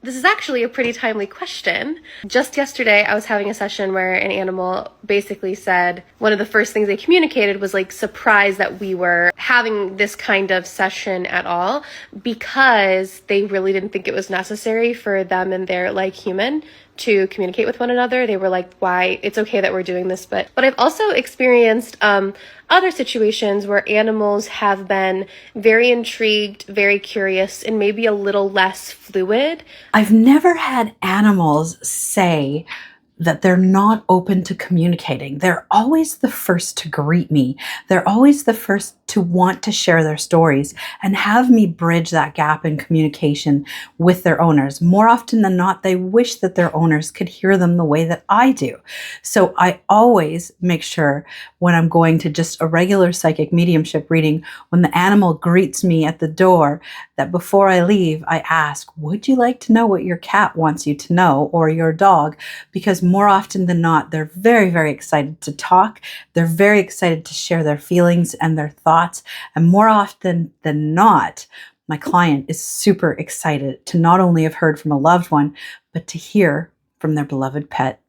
This is actually a pretty timely question. Just yesterday, I was having a session where an animal basically said one of the first things they communicated was like surprised that we were having this kind of session at all, because they really didn't think it was necessary for them and their like human to communicate with one another. They were like, why? It's okay that we're doing this. But I've also experienced other situations where animals have been very intrigued, very curious, and maybe a little less fluid. I've never had animals say that they're not open to communicating. They're always the first to greet me. They're always the first to want to share their stories and have me bridge that gap in communication with their owners. More often than not, they wish that their owners could hear them the way that I do. So I always make sure when I'm going to just a regular psychic mediumship reading, when the animal greets me at the door, that before I leave, I ask, would you like to know what your cat wants you to know, or your dog? Because more often than not, they're very, very excited to talk. They're very excited to share their feelings and their thoughts. And more often than not, my client is super excited to not only have heard from a loved one, but to hear from their beloved pet.